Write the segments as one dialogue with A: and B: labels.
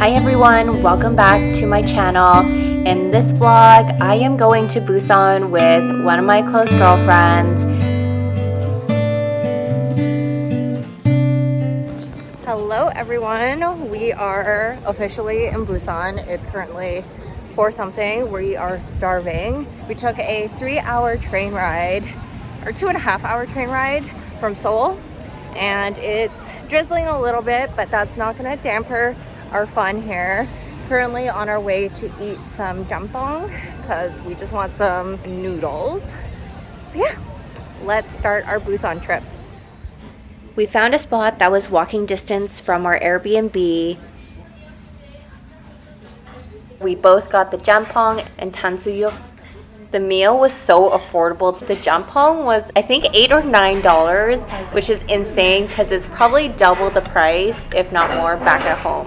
A: Hi everyone, welcome back to my channel. In this vlog, I am going to Busan with one of my close girlfriends. Hello everyone, we are officially in Busan. It's currently 4 something. We are starving. We took a 3-hour train ride, or 2.5-hour train ride from Seoul, and it's drizzling a little bit, but that's not gonna damper our fun here. Currently on our way to eat some jjampong because we just want some noodles. So yeah, let's start our Busan trip. We found a spot that was walking distance from our Airbnb. We both got the jjampong and tansuyeok. The meal was so affordable. The jjampong was, I think, $8 or $9, which is insane because it's probably double the price, if not more, back at home.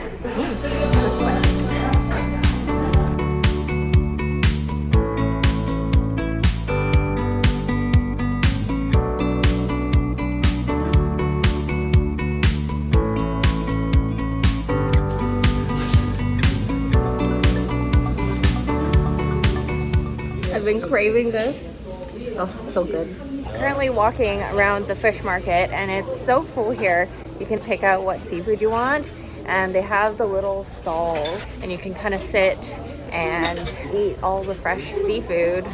A: I've been craving this. Oh, so good. Currently walking around the fish market, and it's so cool here. You can pick out what seafood you want, and they have the little stalls, and you can kind of sit and eat all the fresh seafood.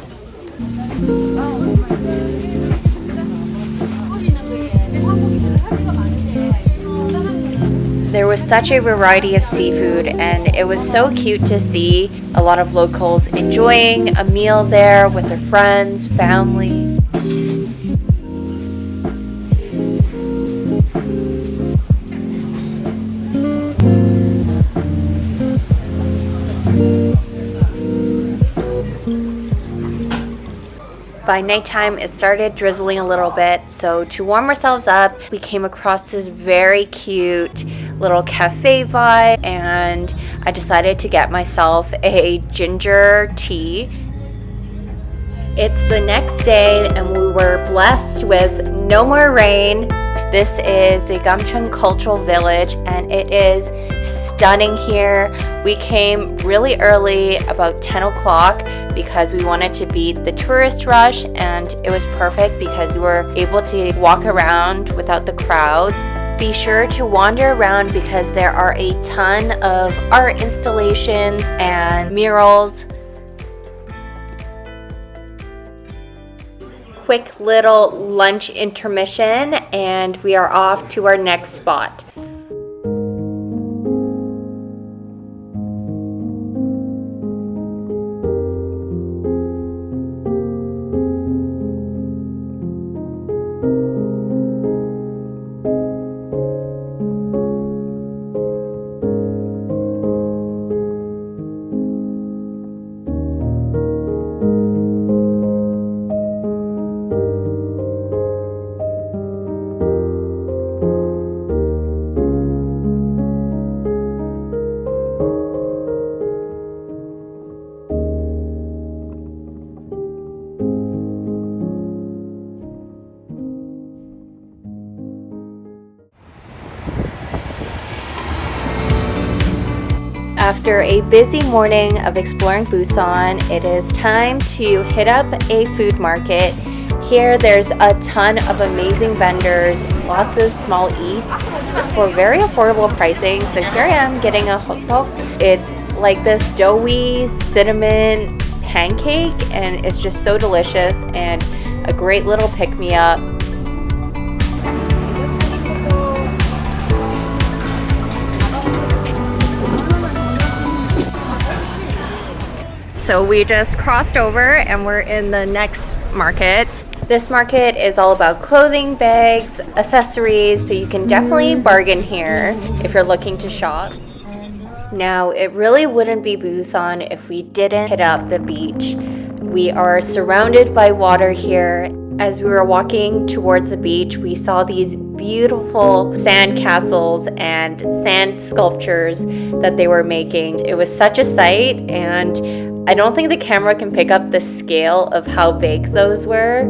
A: There was such a variety of seafood, and it was so cute to see a lot of locals enjoying a meal there with their friends, family. By nighttime, it started drizzling a little bit, so to warm ourselves up, we came across this very cute little cafe vibe, and I decided to get myself a ginger tea. It's the next day, and we were blessed with no more rain. This is the Gamchun Cultural Village, and it is stunning here. We came really early, about 10 o'clock, because we wanted to beat the tourist rush, and it was perfect because we were able to walk around without the crowd. Be sure to wander around because there are a ton of art installations and murals. Quick little lunch intermission, and we are off to our next spot. After a busy morning of exploring Busan, it is time to hit up a food market. Here there's a ton of amazing vendors, lots of small eats for very affordable pricing. So here I am getting a hotdog. It's like this doughy cinnamon pancake, and it's just so delicious and a great little pick-me-up. So we just crossed over and we're in the next market. This market is all about clothing, bags, accessories, so you can definitely bargain here if you're looking to shop. Now, it really wouldn't be Busan if we didn't hit up the beach. We are surrounded by water here. As we were walking towards the beach, we saw these beautiful sand castles and sand sculptures that they were making. It was such a sight, and I don't think the camera can pick up the scale of how big those were.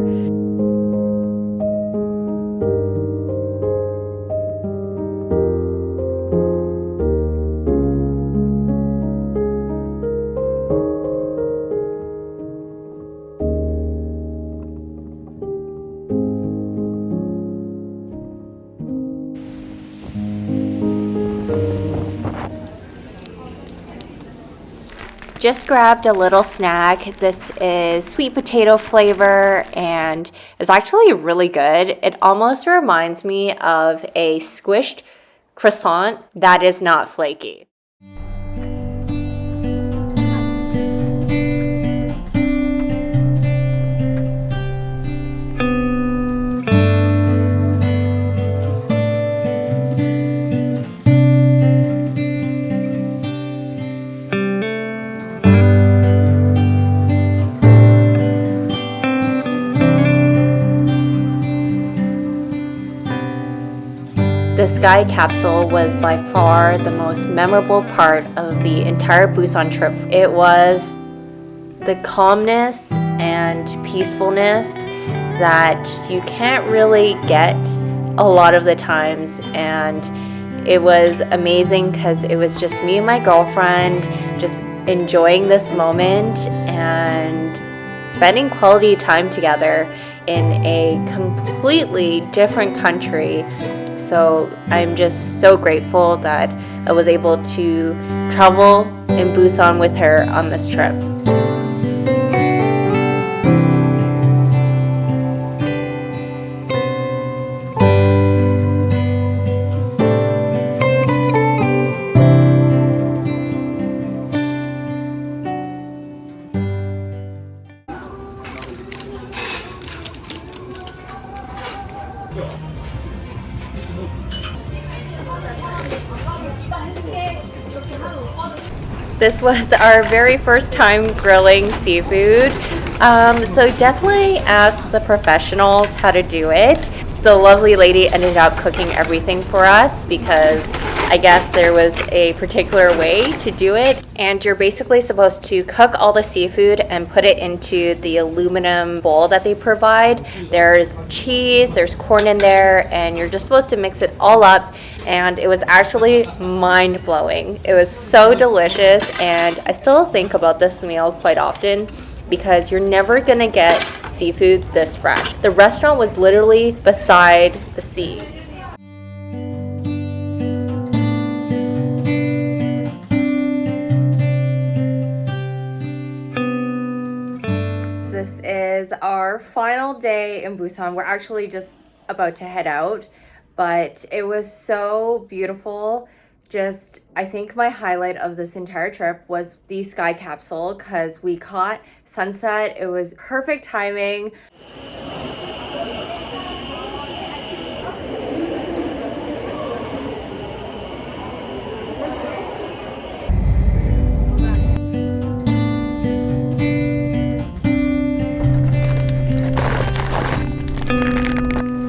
A: Just grabbed a little snack. This is sweet potato flavor and it's actually really good. It almost reminds me of a squished croissant that is not flaky. The sky capsule was by far the most memorable part of the entire Busan trip. It was the calmness and peacefulness that you can't really get a lot of the times, and it was amazing because it was just me and my girlfriend just enjoying this moment and spending quality time together in a completely different country. So I'm just so grateful that I was able to travel in Busan with her on this trip. This was our very first time grilling seafood, so definitely ask the professionals how to do it. The lovely lady ended up cooking everything for us because I guess there was a particular way to do it, and you're basically supposed to cook all the seafood and put it into the aluminum bowl that they provide. There's cheese, there's corn in there, and you're just supposed to mix it all up, and it was actually mind-blowing. It was so delicious, and I still think about this meal quite often because you're never gonna get seafood this fresh. The restaurant was literally beside the sea. This is our final day in Busan. We're actually just about to head out, but it was so beautiful. Just, I think my highlight of this entire trip was the sky capsule because we caught sunset. It was perfect timing.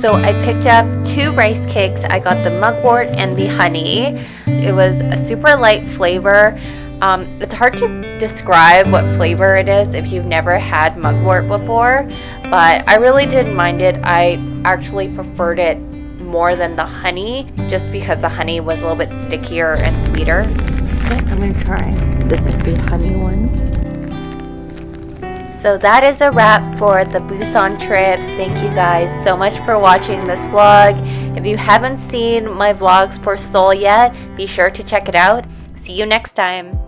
A: So I picked up 2 rice cakes. I got the mugwort and the honey. It was a super light flavor. It's hard to describe what flavor it is if you've never had mugwort before, but I really didn't mind it. I actually preferred it more than the honey just because the honey was a little bit stickier and sweeter. Okay, I'm gonna try. This is the honey one. So that is a wrap for the Busan trip. Thank you guys so much for watching this vlog. If you haven't seen my vlogs for Seoul yet, be sure to check it out. See you next time.